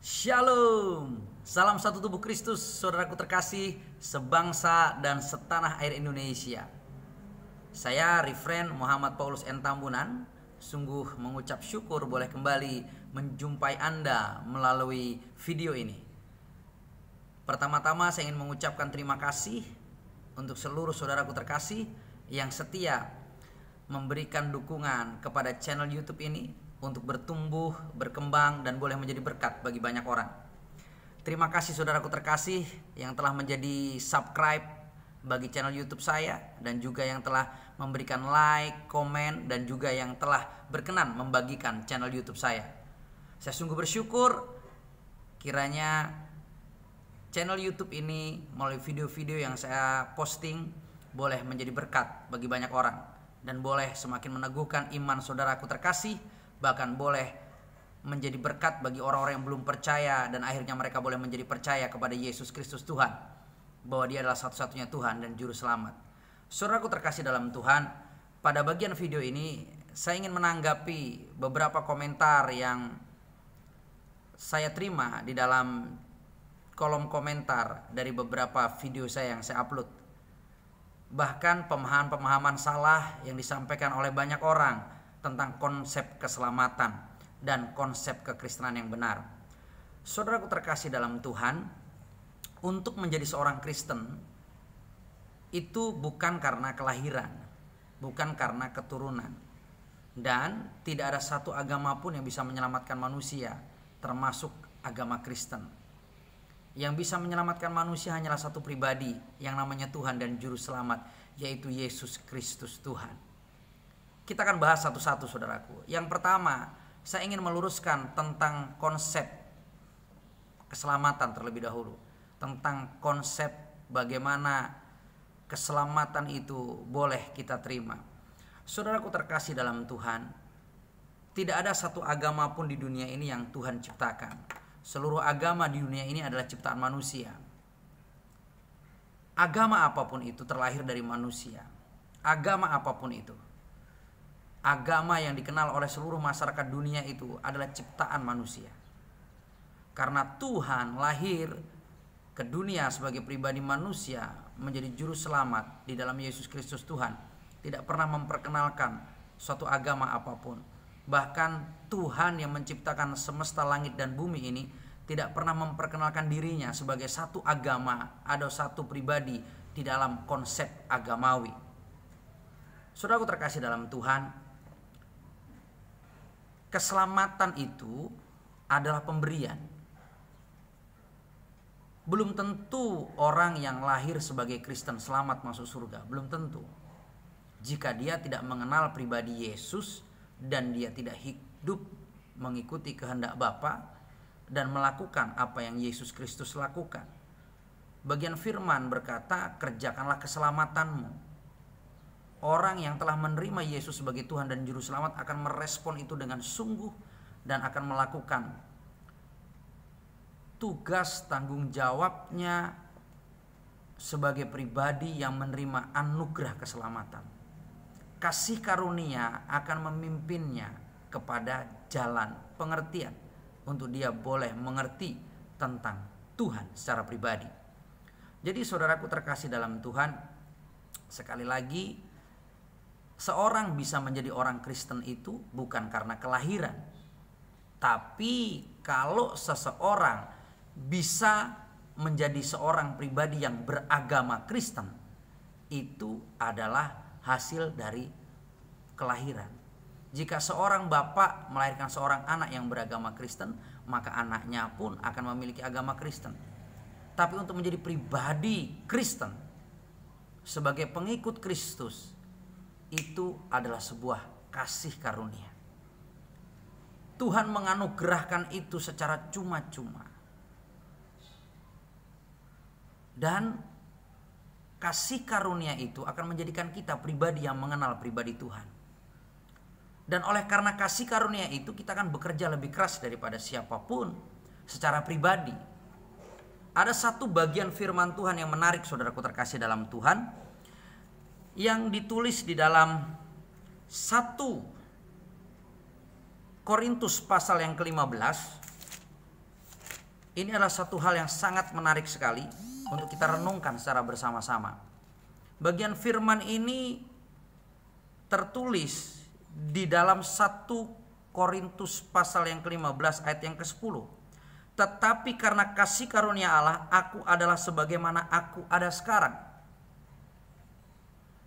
Shalom, salam satu tubuh Kristus, saudaraku terkasih, sebangsa dan setanah air Indonesia. Saya Refren Muhammad Paulus N. Tambunan, sungguh mengucap syukur boleh kembali menjumpai Anda melalui video ini. Pertama-tama saya ingin mengucapkan terima kasih untuk seluruh saudaraku terkasih yang setia memberikan dukungan kepada channel YouTube ini untuk bertumbuh, berkembang, dan boleh menjadi berkat bagi banyak orang. Terima kasih saudaraku terkasih yang telah menjadi subscribe bagi channel YouTube saya, dan juga yang telah memberikan like, komen, dan juga yang telah berkenan membagikan channel YouTube saya. Saya sungguh bersyukur kiranya channel YouTube ini melalui video-video yang saya posting boleh menjadi berkat bagi banyak orang, dan boleh semakin meneguhkan iman saudaraku terkasih, bahkan boleh menjadi berkat bagi orang-orang yang belum percaya, dan akhirnya mereka boleh menjadi percaya kepada Yesus Kristus Tuhan, bahwa Dia adalah satu-satunya Tuhan dan Juru Selamat. Saudaraku terkasih dalam Tuhan, pada bagian video ini saya ingin menanggapi beberapa komentar yang saya terima di dalam kolom komentar dari beberapa video saya yang saya upload. Bahkan pemahaman-pemahaman salah yang disampaikan oleh banyak orang tentang konsep keselamatan dan konsep kekristenan yang benar. Saudaraku terkasih dalam Tuhan, untuk menjadi seorang Kristen itu bukan karena kelahiran, bukan karena keturunan, dan tidak ada satu agama pun yang bisa menyelamatkan manusia, termasuk agama Kristen. Yang bisa menyelamatkan manusia hanyalah satu pribadi, yang namanya Tuhan dan Juru Selamat, yaitu Yesus Kristus Tuhan. Kita akan bahas satu-satu saudaraku. Yang pertama, saya ingin meluruskan tentang konsep keselamatan terlebih dahulu. Tentang konsep bagaimana keselamatan itu boleh kita terima. Saudaraku terkasih dalam Tuhan, tidak ada satu agama pun di dunia ini yang Tuhan ciptakan. Seluruh agama di dunia ini adalah ciptaan manusia. Agama apapun itu terlahir dari manusia. Agama apapun itu, agama yang dikenal oleh seluruh masyarakat dunia itu adalah ciptaan manusia. Karena Tuhan lahir ke dunia sebagai pribadi manusia, menjadi juru selamat di dalam Yesus Kristus Tuhan, tidak pernah memperkenalkan suatu agama apapun. Bahkan Tuhan yang menciptakan semesta langit dan bumi ini tidak pernah memperkenalkan dirinya sebagai satu agama atau satu pribadi di dalam konsep agamawi. Saudaraku terkasih dalam Tuhan, keselamatan itu adalah pemberian. Belum tentu orang yang lahir sebagai Kristen selamat masuk surga, belum tentu. Jika dia tidak mengenal pribadi Yesus dan dia tidak hidup mengikuti kehendak Bapa dan melakukan apa yang Yesus Kristus lakukan. Bagian firman berkata, kerjakanlah keselamatanmu. Orang yang telah menerima Yesus sebagai Tuhan dan Juru Selamat akan merespon itu dengan sungguh dan akan melakukan tugas tanggung jawabnya sebagai pribadi yang menerima anugerah keselamatan. Kasih karunia akan memimpinnya kepada jalan pengertian untuk dia boleh mengerti tentang Tuhan secara pribadi. Jadi saudaraku terkasih dalam Tuhan, sekali lagi, seorang bisa menjadi orang Kristen itu bukan karena kelahiran. Tapi kalau seseorang bisa menjadi seorang pribadi yang beragama Kristen, itu adalah hasil dari kelahiran. Jika seorang bapak melahirkan seorang anak yang beragama Kristen, maka anaknya pun akan memiliki agama Kristen. Tapi untuk menjadi pribadi Kristen sebagai pengikut Kristus, itu adalah sebuah kasih karunia. Tuhan menganugerahkan itu secara cuma-cuma. Dan kasih karunia itu akan menjadikan kita pribadi yang mengenal pribadi Tuhan. Dan oleh karena kasih karunia itu, kita akan bekerja lebih keras daripada siapapun secara pribadi. Ada satu bagian firman Tuhan yang menarik saudaraku terkasih dalam Tuhan, yang ditulis di dalam 1 Korintus pasal yang ke-15 Ini adalah satu hal yang sangat menarik sekali untuk kita renungkan secara bersama-sama. Bagian firman ini tertulis di dalam 1 Korintus pasal yang ke-15 ayat yang ke-10. Tetapi karena kasih karunia Allah, aku adalah sebagaimana aku ada sekarang.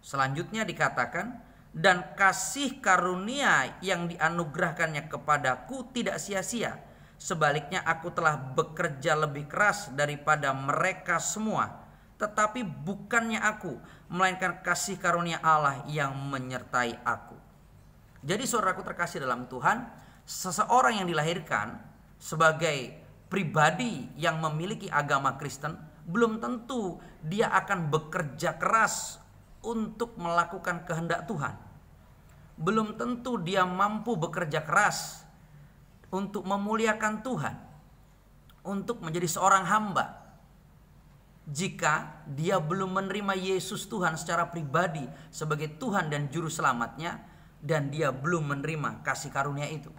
Selanjutnya dikatakan, dan kasih karunia yang dianugerahkannya kepadaku tidak sia-sia. Sebaliknya aku telah bekerja lebih keras daripada mereka semua. Tetapi bukannya aku, melainkan kasih karunia Allah yang menyertai aku. Jadi saudaraku terkasih dalam Tuhan, seseorang yang dilahirkan sebagai pribadi yang memiliki agama Kristen, belum tentu dia akan bekerja keras untuk melakukan kehendak Tuhan. Belum tentu dia mampu bekerja keras untuk memuliakan Tuhan, untuk menjadi seorang hamba, jika dia belum menerima Yesus Tuhan secara pribadi sebagai Tuhan dan Juru Selamatnya, dan dia belum menerima kasih karunia itu.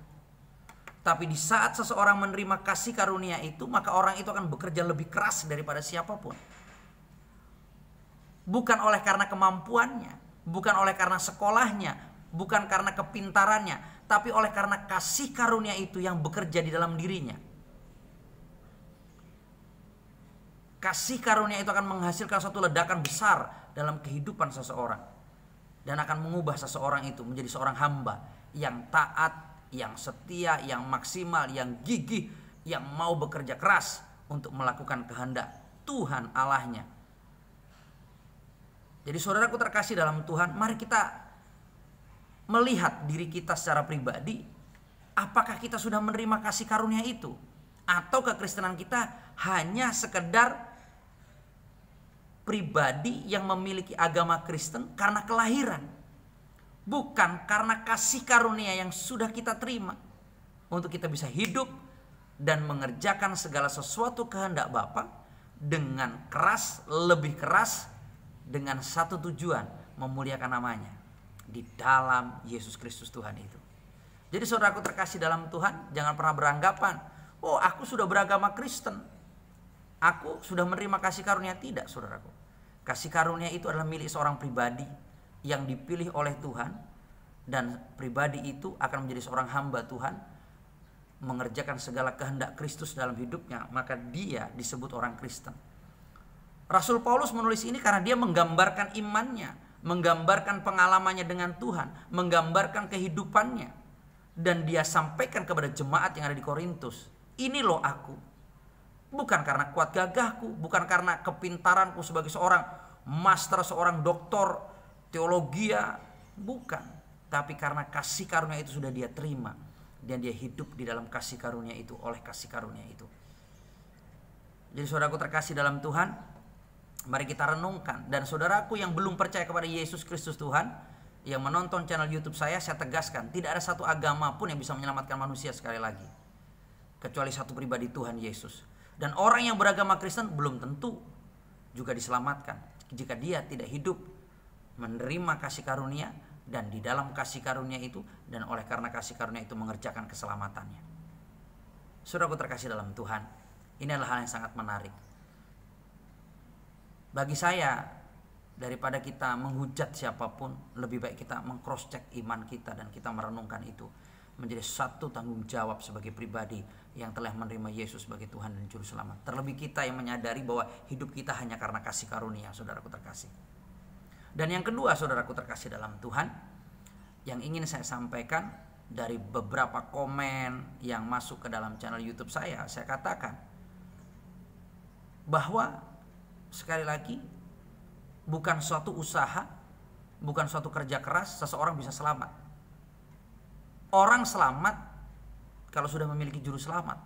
Tapi di saat seseorang menerima kasih karunia itu, maka orang itu akan bekerja lebih keras daripada siapapun. Bukan oleh karena kemampuannya, bukan oleh karena sekolahnya, bukan karena kepintarannya, tapi oleh karena kasih karunia itu yang bekerja di dalam dirinya. Kasih karunia itu akan menghasilkan suatu ledakan besar dalam kehidupan seseorang, dan akan mengubah seseorang itu menjadi seorang hamba yang taat, yang setia, yang maksimal, yang gigih, yang mau bekerja keras untuk melakukan kehendak Tuhan Allahnya. Jadi saudaraku terkasih dalam Tuhan, mari kita melihat diri kita secara pribadi. Apakah kita sudah menerima kasih karunia itu? Atau kekristenan kita hanya sekedar pribadi yang memiliki agama Kristen karena kelahiran, bukan karena kasih karunia yang sudah kita terima untuk kita bisa hidup dan mengerjakan segala sesuatu kehendak Bapa dengan keras, lebih keras, dengan satu tujuan, memuliakan namanya di dalam Yesus Kristus Tuhan itu. Jadi saudaraku terkasih dalam Tuhan, jangan pernah beranggapan, oh aku sudah beragama Kristen, aku sudah menerima kasih karunia. Tidak saudaraku. Kasih karunia itu adalah milik seorang pribadi yang dipilih oleh Tuhan, dan pribadi itu akan menjadi seorang hamba Tuhan, mengerjakan segala kehendak Kristus dalam hidupnya, maka dia disebut orang Kristen. Rasul Paulus menulis ini karena dia menggambarkan imannya, menggambarkan pengalamannya dengan Tuhan, menggambarkan kehidupannya, dan dia sampaikan kepada jemaat yang ada di Korintus, ini loh aku, bukan karena kuat gagahku, bukan karena kepintaranku sebagai seorang master, seorang doktor teologi, bukan, tapi karena kasih karunia itu sudah dia terima, dan dia hidup di dalam kasih karunia itu, oleh kasih karunia itu. Jadi saudaraku terkasih dalam Tuhan, mari kita renungkan. Dan saudaraku yang belum percaya kepada Yesus Kristus Tuhan, yang menonton channel YouTube saya tegaskan, tidak ada satu agama pun yang bisa menyelamatkan manusia, sekali lagi, kecuali satu pribadi, Tuhan Yesus. Dan orang yang beragama Kristen belum tentu juga diselamatkan jika dia tidak hidup menerima kasih karunia, dan di dalam kasih karunia itu, dan oleh karena kasih karunia itu mengerjakan keselamatannya. Saudaraku terkasih dalam Tuhan, ini adalah hal yang sangat menarik. Bagi saya, daripada kita menghujat siapapun, lebih baik kita meng-cross check iman kita, dan kita merenungkan itu menjadi satu tanggung jawab sebagai pribadi yang telah menerima Yesus sebagai Tuhan dan Juru Selamat. Terlebih kita yang menyadari bahwa hidup kita hanya karena kasih karunia, saudaraku terkasih. Dan yang kedua, saudaraku terkasih dalam Tuhan, yang ingin saya sampaikan dari beberapa komen yang masuk ke dalam channel YouTube saya katakan bahwa sekali lagi, bukan suatu usaha, bukan suatu kerja keras seseorang bisa selamat. Orang selamat kalau sudah memiliki juru selamat.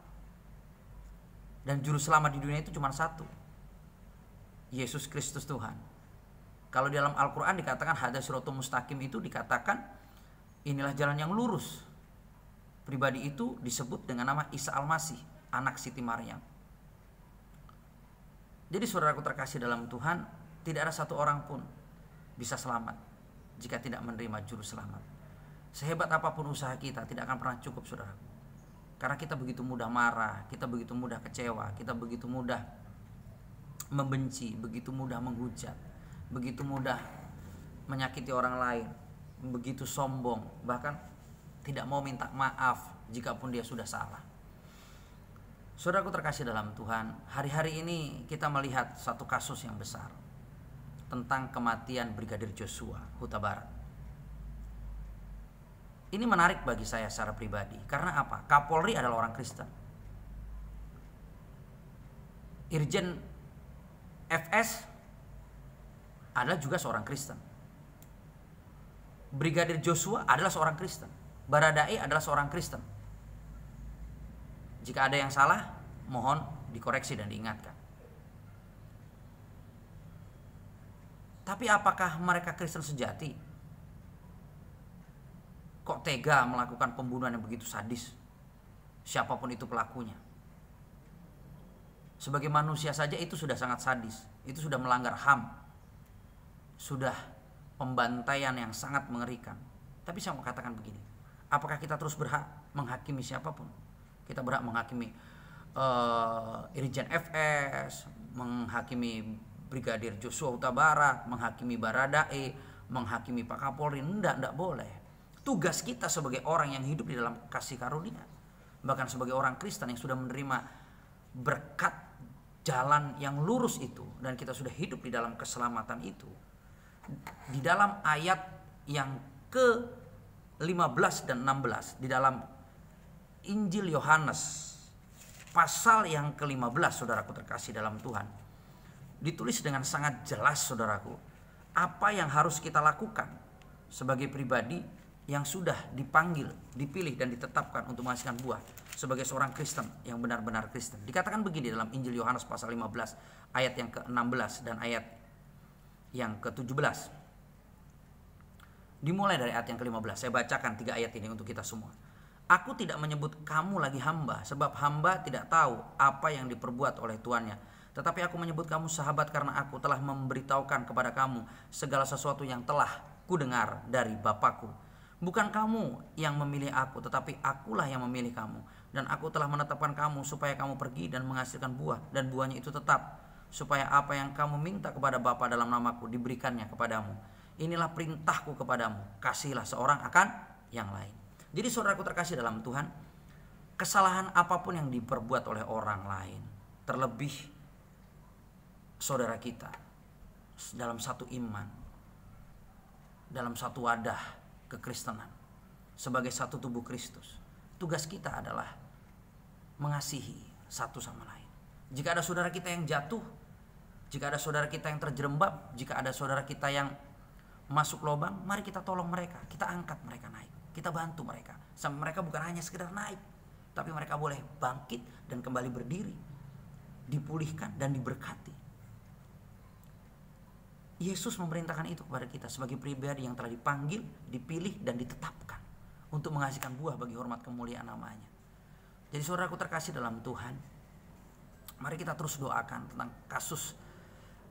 Dan juru selamat di dunia itu cuma satu, Yesus Kristus Tuhan. Kalau di dalam Al-Quran dikatakan hada siratul mustaqim, itu dikatakan inilah jalan yang lurus. Pribadi itu disebut dengan nama Isa Al-Masih, anak Siti Maryam. Jadi saudaraku terkasih dalam Tuhan, tidak ada satu orang pun bisa selamat jika tidak menerima juru selamat. Sehebat apapun usaha kita, tidak akan pernah cukup, saudaraku. Karena kita begitu mudah marah, kita begitu mudah kecewa, kita begitu mudah membenci, begitu mudah menghujat, begitu mudah menyakiti orang lain, begitu sombong, bahkan tidak mau minta maaf jikapun dia sudah salah. Saudaraku terkasih dalam Tuhan, hari-hari ini kita melihat satu kasus yang besar tentang kematian Brigadir Joshua Huta Barat. Ini menarik bagi saya secara pribadi. Karena apa? Kapolri adalah orang Kristen. Irjen FS adalah juga seorang Kristen. Brigadir Joshua adalah seorang Kristen. Baradae adalah seorang Kristen. Jika ada yang salah, mohon dikoreksi dan diingatkan. Tapi apakah mereka Kristen sejati? Kok tega melakukan pembunuhan yang begitu sadis? Siapapun itu pelakunya. Sebagai manusia saja itu sudah sangat sadis. Itu sudah melanggar HAM. Sudah pembantaian yang sangat mengerikan. Tapi saya mau katakan begini. Apakah kita terus berhak menghakimi siapapun? Kita berhak menghakimi Irjen FS, menghakimi Brigadir Joshua Huta Barat, menghakimi Baradae, menghakimi Pak Kapolri. Enggak boleh. Tugas kita sebagai orang yang hidup di dalam kasih karunia, bahkan sebagai orang Kristen yang sudah menerima berkat jalan yang lurus itu, dan kita sudah hidup di dalam keselamatan itu, di dalam ayat yang ke-15 dan 16 di dalam Injil Yohanes pasal yang ke-15, saudaraku terkasih dalam Tuhan, ditulis dengan sangat jelas, saudaraku, apa yang harus kita lakukan sebagai pribadi yang sudah dipanggil, dipilih dan ditetapkan untuk menghasilkan buah sebagai seorang Kristen yang benar-benar Kristen. Dikatakan begini dalam Injil Yohanes pasal 15 ayat yang ke-16 dan ayat yang ke-17. Dimulai dari ayat yang ke-15. Saya bacakan 3 ayat ini untuk kita semua. Aku tidak menyebut kamu lagi hamba, sebab hamba tidak tahu apa yang diperbuat oleh tuannya. Tetapi aku menyebut kamu sahabat karena aku telah memberitahukan kepada kamu segala sesuatu yang telah kudengar dari Bapakku. Bukan kamu yang memilih aku, tetapi akulah yang memilih kamu. Dan aku telah menetapkan kamu supaya kamu pergi dan menghasilkan buah, dan buahnya itu tetap, supaya apa yang kamu minta kepada Bapa dalam namaku diberikannya kepadamu. Inilah perintahku kepadamu, kasihilah seorang akan yang lain. Jadi saudaraku terkasih dalam Tuhan, kesalahan apapun yang diperbuat oleh orang lain, terlebih saudara kita dalam satu iman, dalam satu wadah kekristenan, sebagai satu tubuh Kristus, tugas kita adalah mengasihi satu sama lain. Jika ada saudara kita yang jatuh, jika ada saudara kita yang terjerembab, jika ada saudara kita yang masuk lubang, mari kita tolong mereka, kita angkat mereka naik, kita bantu mereka sampai mereka bukan hanya sekedar naik, tapi mereka boleh bangkit dan kembali berdiri, dipulihkan dan diberkati. Yesus memerintahkan itu kepada kita sebagai pribadi yang telah dipanggil, dipilih dan ditetapkan untuk menghasilkan buah bagi hormat kemuliaan namanya. Jadi saudaraku terkasih dalam Tuhan, mari kita terus doakan tentang kasus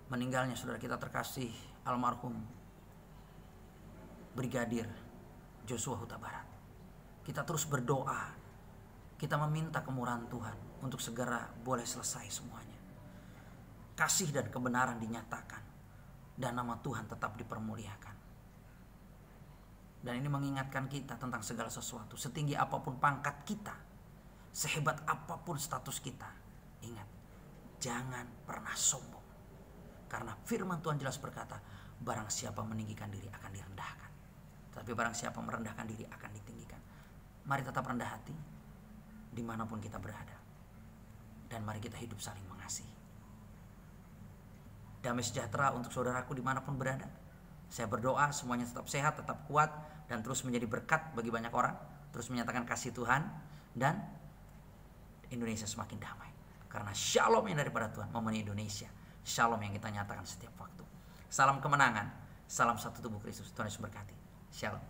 meninggalnya saudara kita terkasih almarhum Brigadir Joshua Huta Barat. Kita terus berdoa, kita meminta kemurahan Tuhan untuk segera boleh selesai semuanya. Kasih dan kebenaran dinyatakan, dan nama Tuhan tetap dipermuliakan. Dan ini mengingatkan kita tentang segala sesuatu. Setinggi apapun pangkat kita, sehebat apapun status kita, ingat, jangan pernah sombong. Karena firman Tuhan jelas berkata, barang siapa meninggikan diri akan direndahkan, tapi barang siapa merendahkan diri akan ditinggikan. Mari tetap rendah hati dimanapun kita berada, dan mari kita hidup saling mengasihi. Damai sejahtera untuk saudaraku dimanapun berada. Saya berdoa semuanya tetap sehat, tetap kuat, dan terus menjadi berkat bagi banyak orang. Terus menyatakan kasih Tuhan, dan Indonesia semakin damai. Karena shalom yang daripada Tuhan memenuhi Indonesia. Shalom yang kita nyatakan setiap waktu. Salam kemenangan, salam satu tubuh Kristus. Tuhan Yesus berkati. Shalom.